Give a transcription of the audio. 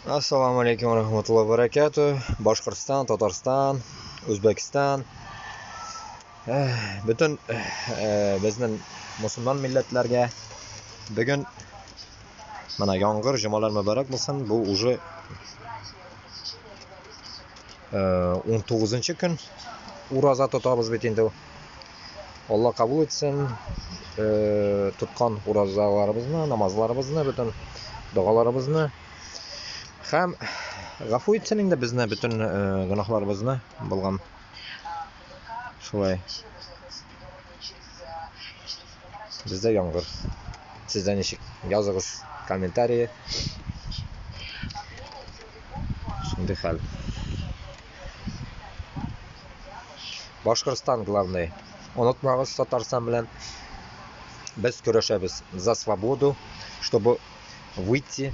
Assalomu alaykum va rahmatullohi va barakatuh. Boshqirdiston, Tatariston, O'zbekiston, butun bizning musulmon millatlarga bugun mana yomg'ir jumalar muborak bo'lsin. Bu уже 19-kun ro'za tutamiz bit endi. Alloh qabul etsin. Tutgan ro'zalarimizni, namozlarimizni, butun duolarimizni ham g'afur etsin endi bizni butun gunohlarimizni bo'lgan shulay. Bizda yomg'ir. Sizda nechik yozig'iz kommentariy. Shunday hal. Boshqirdiston главный. Unutmag'iz, Tatariston bilan biz kurashamiz за свободу, чтобы выйти